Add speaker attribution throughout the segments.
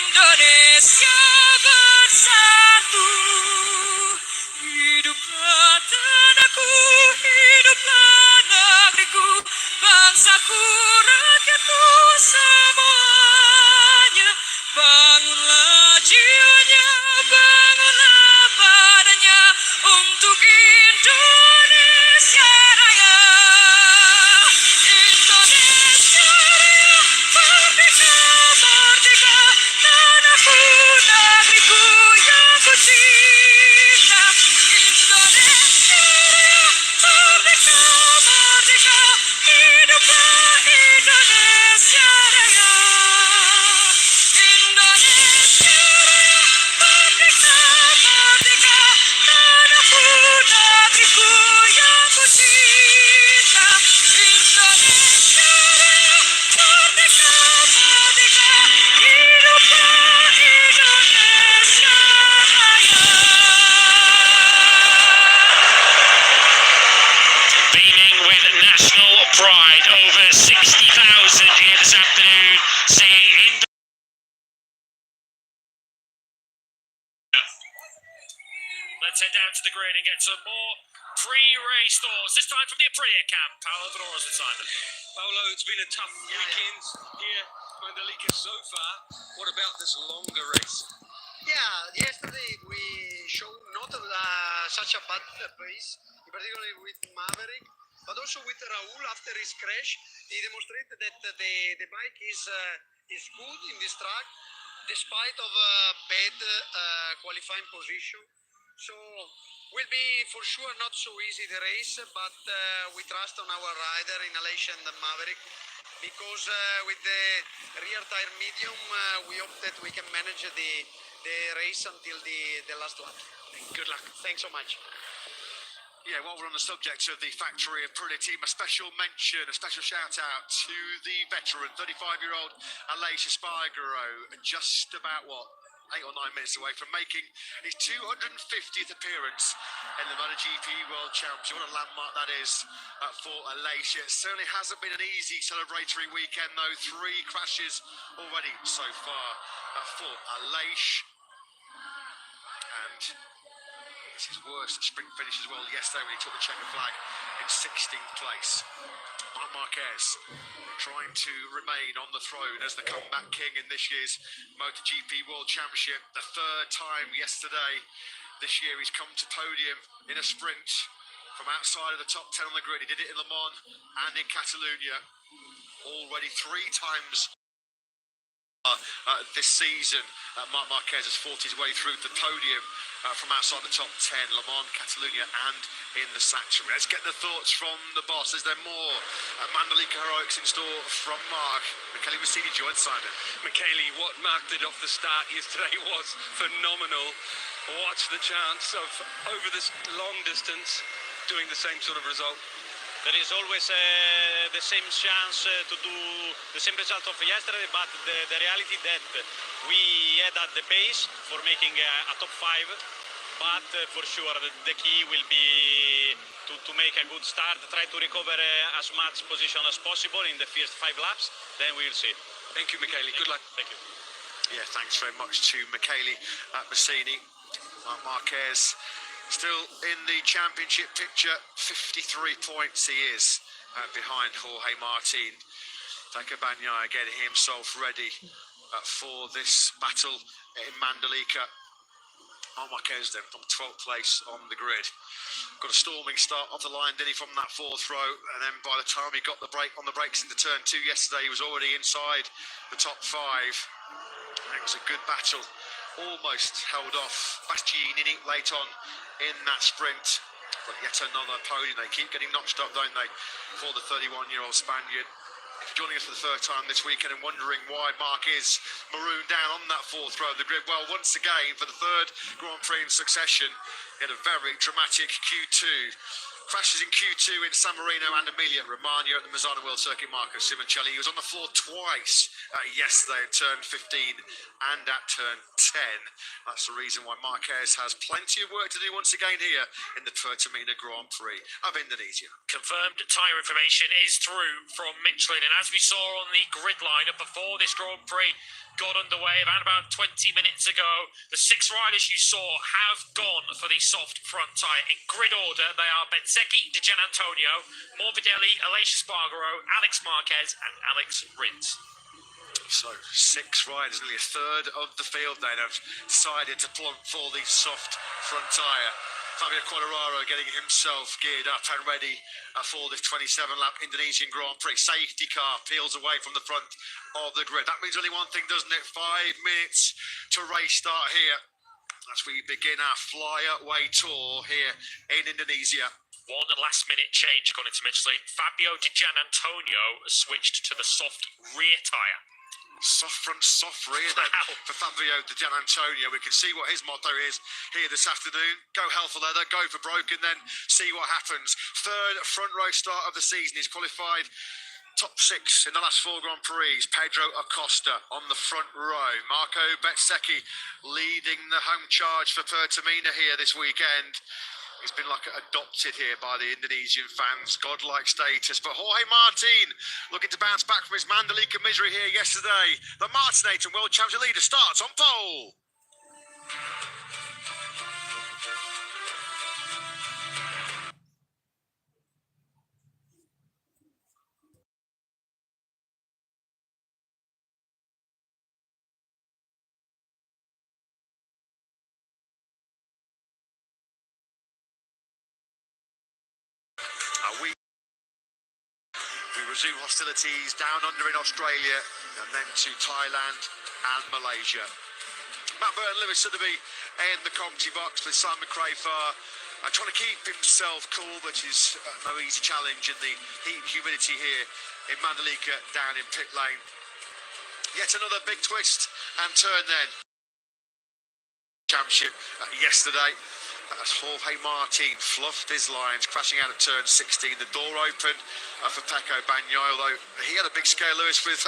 Speaker 1: Indonesia bersatu, hiduplah tanahku, hiduplah negeriku, bangsaku, rakyatku semuanya. Bangunlah jiwanya, bangunlah badannya untuk Indonesia Raya. Indonesia Raya, merdeka, merdeka, tanahku, negeriku yang ku cinta. Indonesia Raya, merdeka, merdeka, hiduplah Indonesia Raya. Indonesia Raya, merdeka, merdeka, tanahku, negeriku yang ku cinta. Indonesia Raya, merdeka, merdeka, hiduplah Indonesia Raya.
Speaker 2: Beaming with national pride, over 60,000 here this afternoon, singing Let's head down to the grid and get some more pre-race thoughts, this time from the Aprilia camp. Paolo Fedor's with Simon.
Speaker 3: Paolo, it's been a tough weekend here, mandalika so far. What about this longer race?
Speaker 4: Yeah, yesterday we showed not such a bad pace, particularly with Maverick, but also with Raul after his crash. He demonstrated that the bike is good in this track, despite of a bad qualifying position. So will be for sure not so easy the race, but we trust on our rider in Aleix and Maverick, because with the rear tire medium, we hope that we can manage the race until the last lap.
Speaker 3: Good luck.
Speaker 4: Thanks so much.
Speaker 5: Yeah, while we're on the subject of the factory Aprilia team, a special mention, a special shout out to the veteran, 35-year-old Aleix Espargaro, just about 8 or 9 minutes away from making his 250th appearance in the MotoGP World Championship. What a landmark that is for Aleix. It certainly hasn't been an easy celebratory weekend, though. 3 crashes already so far for Aleix. And it's his worst sprint finish as well yesterday when he took the checkered flag in 16th place. Marc Marquez trying to remain on the throne as the comeback king in this year's MotoGP World Championship. The 3rd time yesterday. This year he's come to podium in a sprint from outside of the top 10 on the grid. He did it in Le Mans and in Catalonia. Already 3 times this season, Marc Marquez has fought his way through the podium from outside the top 10, Le Mans, Catalonia and in the Sanctuary. Let's get the thoughts from the boss. Is there more Mandalika heroics in store from Marc? Michele Massini joined Simon.
Speaker 3: Michele, what Marc did off the start yesterday was phenomenal. What's the chance of, over this long distance, doing the same sort of result?
Speaker 6: There is always the same chance to do the same result of yesterday, but the reality that we had at the pace for making a top 5, but for sure the key will be to make a good start, try to recover as much position as possible in the first 5 laps, then we will see.
Speaker 3: Thank you, Michele. Good luck.
Speaker 6: Thank you.
Speaker 5: Yeah, thanks very much to Michele Massini. Marc Marquez still in the championship picture, 53 points he is behind Jorge Martin. Pecco Bagnaia getting himself ready for this battle in Mandalika. Marc Marquez then from 12th place on the grid. Got a storming start off the line, did he, from that 4th row, and then by the time he got the brake on the brakes into turn 2 yesterday, he was already inside the top 5. It was a good battle. Almost held off Bastianini late on in that sprint, but yet another podium. They keep getting notched up, don't they, for the 31-year-old Spaniard. If you're joining us for the 3rd time this weekend and wondering why Marc is marooned down on that 4th row of the grid, well, once again, for the 3rd Grand Prix in succession, he had a very dramatic Q2. Crashes in Q2 in San Marino and Emilia Romagna at the Misano World Circuit. Marco Simoncelli, he was on the floor twice yesterday at turn 15 and at turn 10. That's the reason why Marquez has plenty of work to do once again here in the Pertamina Grand Prix of Indonesia.
Speaker 2: Confirmed tyre information is through from Michelin, and as we saw on the grid lineup before this Grand Prix got underway around about 20 minutes ago, the 6 riders you saw have gone for the soft front tyre. In grid order, they are Bezzecchi, Di Gianantonio, Morbidelli, Aleix Espargaro, Alex Marquez and Alex Rins.
Speaker 5: So 6 riders, nearly a third of the field then have decided to plump for the soft front tyre. Fabio Quartararo getting himself geared up and ready for this 27-lap Indonesian Grand Prix. Safety car peels away from the front of the grid. That means only one thing, doesn't it? 5 minutes to race start here as we begin our fly-away tour here in Indonesia.
Speaker 2: One last-minute change according to Michelin. Fabio Di Gianantonio switched to the soft rear tyre.
Speaker 5: Soft front, soft rear then for Fabio Di Gianantonio. We can see what his motto is here this afternoon. Go hell for leather, go for broken, then see what happens. Third front row start of the season. He's qualified top 6 in the last 4 Grand Prix. Pedro Acosta on the front row. Marco Bezzecchi leading the home charge for Pertamina here this weekend. He's been like adopted here by the Indonesian fans, godlike status. But Jorge Martin looking to bounce back from his mandalika misery here yesterday. The Martinator World Championship leader starts on pole. We resume hostilities down under in Australia and then to Thailand and Malaysia. Matt Burton-Lewis going to be in the commentary box with Simon Crafar, trying to keep himself cool, which is no easy challenge in the heat and humidity here in Mandalika down in pit lane. Yet another big twist and turn then. Championship yesterday. As Jorge Martin fluffed his lines, crashing out of turn 16. The door open for Pecco Bagnaia, although he had a big scare, Lewis, with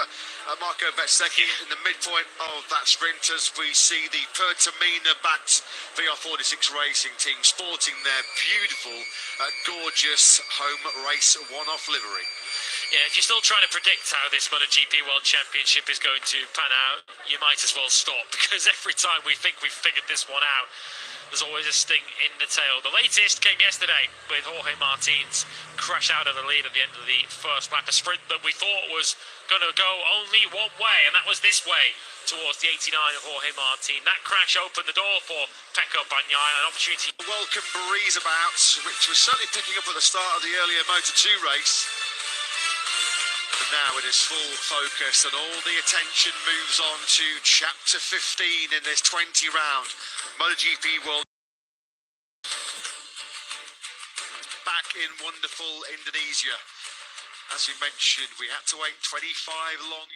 Speaker 5: Marco Bezzecchi in the midpoint of that sprint, as we see the Pertamina-backed VR46 racing team sporting their beautiful, gorgeous home race one-off livery.
Speaker 2: Yeah, if you're still trying to predict how this MotoGP World Championship is going to pan out, you might as well stop, because every time we think we've figured this one out, there's always a sting in the tail. The latest came yesterday with Jorge Martin's crash out of the lead at the end of the first lap. A sprint that we thought was going to go only one way, and that was this way towards the 89 of Jorge Martin. That crash opened the door for Pecco Bagnaia, an opportunity.
Speaker 5: Welcome breeze about, which was certainly picking up at the start of the earlier Moto2 race. But now it is full focus and all the attention moves on to chapter 15 in this 20-round MotoGP World. Back in wonderful Indonesia. As we mentioned, we had to wait 25 long